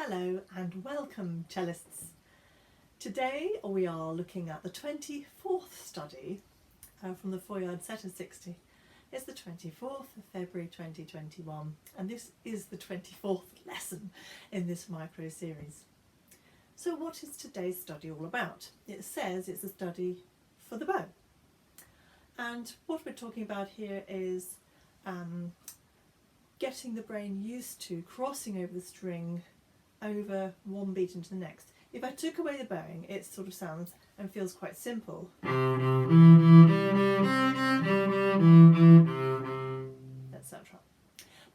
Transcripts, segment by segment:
Hello and welcome, cellists. Today we are looking at the 24th study from the Feuillard set of 60. It's the 24th of February 2021 and this is the 24th lesson in this micro series. So what is today's study all about? It says it's a study for the bow. And what we're talking about here is getting the brain used to crossing over the string over one beat into the next. If I took away the bowing, it sort of sounds and feels quite simple, etc.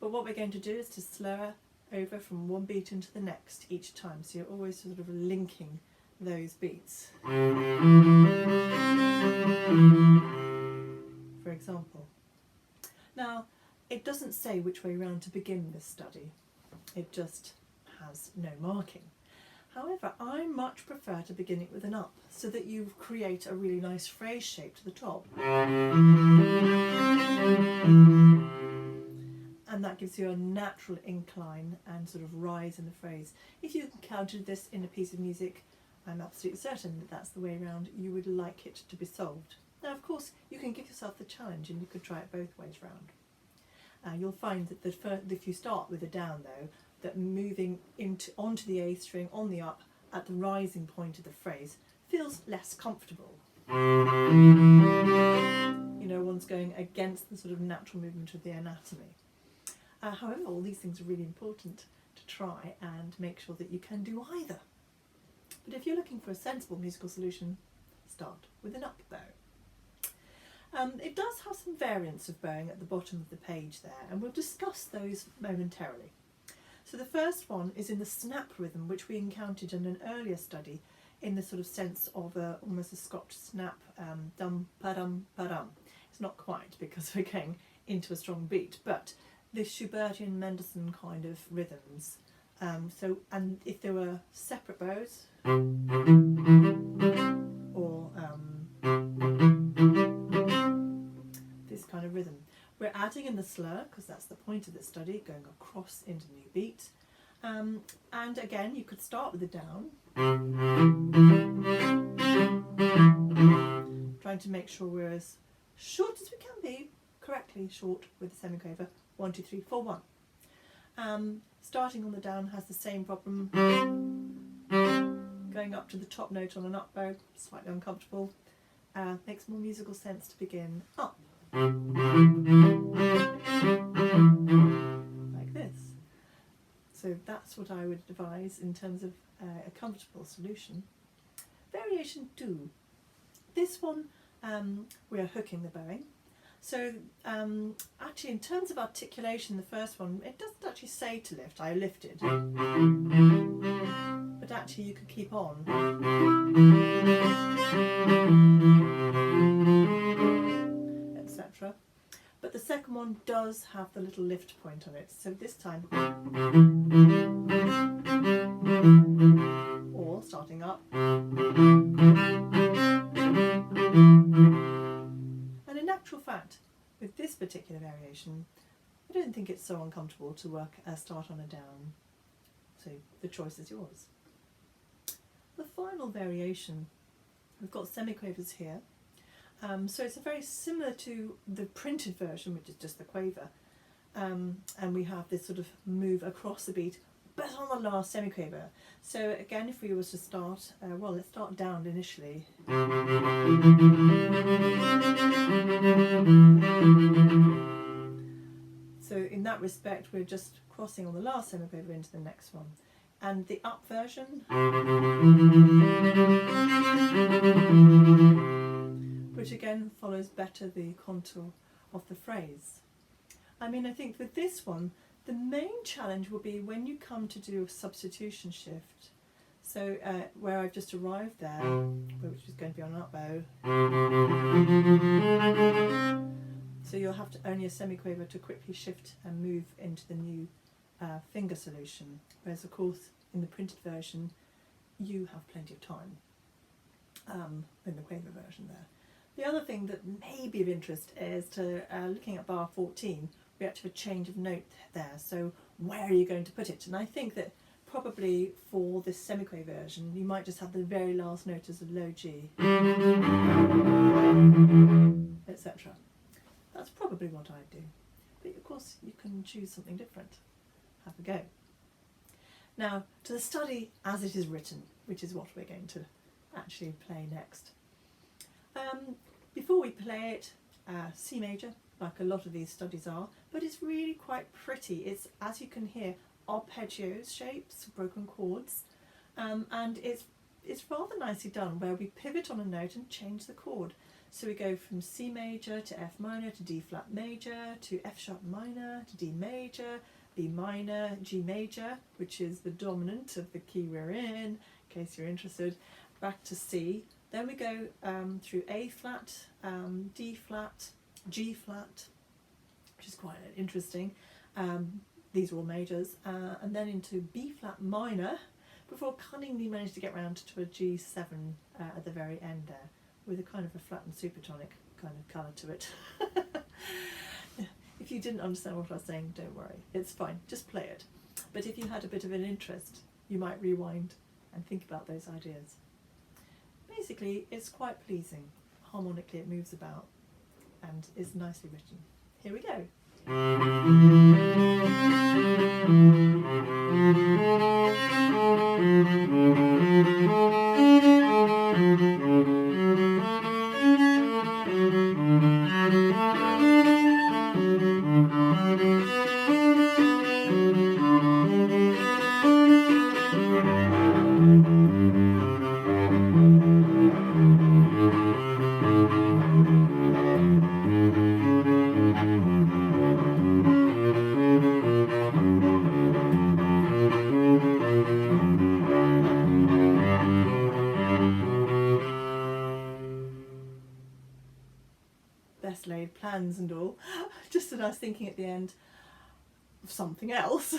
But what we're going to do is to slur over from one beat into the next each time, so you're always sort of linking those beats. For example. Now, it doesn't say which way round to begin this study. It just has no marking. However, I much prefer to begin it with an up, so that you create a really nice phrase shape to the top. And that gives you a natural incline and sort of rise in the phrase. If you encountered this in a piece of music, I'm absolutely certain that that's the way around you would like it to be solved. Now, of course, you can give yourself the challenge and you could try it both ways round. You'll find that if you start with a down though, that moving onto the A string on the up at the rising point of the phrase feels less comfortable. You know, one's going against the sort of natural movement of the anatomy. However, all these things are really important to try and make sure that you can do either. But if you're looking for a sensible musical solution, start with an up bow. It does have some variants of bowing at the bottom of the page there, and we'll discuss those momentarily. So the first one is in the snap rhythm, which we encountered in an earlier study in the sort of sense of almost a Scotch snap, dum pa-dum pa-dum. It's not quite because we're going into a strong beat, but the Schubertian Mendelssohn kind of rhythms. And if there were separate bows, or this kind of rhythm. We're adding in the slur, because that's the point of the study, going across into new beat. And again, you could start with the down, trying to make sure we're as short as we can be, correctly short with the semiquaver, 1, 2, 3, 4, 1. Starting on the down has the same problem. Going up to the top note on an up bow, slightly uncomfortable. Makes more musical sense to begin up. Like this. So that's what I would advise in terms of a comfortable solution. Variation 2. This one we are hooking the bowing. So actually in terms of articulation, the first one, it doesn't actually say to lift, I lifted. But actually you could keep on. Etc. But the second one does have the little lift point on it. So this time, or starting up. And in actual fact, with this particular variation, I don't think it's so uncomfortable to work a start on a down. So the choice is yours. The final variation, we've got semiquavers here. So it's very similar to the printed version, which is just the quaver. And we have this sort of move across the beat, but on the last semiquaver. So again, if we were to start, well, let's start down initially. So in that respect, we're just crossing on the last semiquaver into the next one. And the up version, which again follows better the contour of the phrase. I mean, I think with this one, the main challenge will be when you come to do a substitution shift. So where I've just arrived there, which is going to be on an up bow. So you'll have to only a semiquaver to quickly shift and move into the new finger solution. Whereas of course in the printed version, you have plenty of time in the quaver version there. The other thing that may be of interest is to looking at bar 14, we actually have a change of note there. So where are you going to put it? And I think that probably for this semiquaver version, you might just have the very last note as a low G, etc. That's probably what I'd do. But of course you can choose something different. Have a go. Now to the study as it is written, which is what we're going to actually play next. Before we play it, C major, like a lot of these studies are, but it's really quite pretty. It's, as you can hear, arpeggios shapes, broken chords, and it's rather nicely done, where we pivot on a note and change the chord. So we go from C major to F minor to D flat major to F sharp minor to D major, B minor, G major, which is the dominant of the key we're in case you're interested, back to C. Then we go through A flat, D flat, G flat, which is quite interesting. These are all majors, and then into B flat minor, before cunningly managed to get round to a G7 at the very end there, with a kind of a flattened supertonic kind of colour to it. If you didn't understand what I was saying, don't worry, it's fine, just play it. But if you had a bit of an interest, you might rewind and think about those ideas. Basically, it's quite pleasing. Harmonically it moves about and is nicely written. Here we go. Best laid plans and all. Just that I was thinking at the end of something else.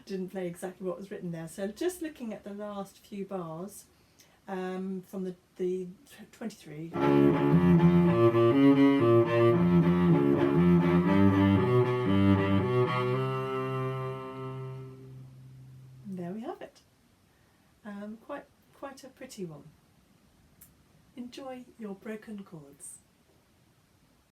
Didn't play exactly what was written there. So just looking at the last few bars from the 23. There we have it. Quite a pretty one. Enjoy your broken chords.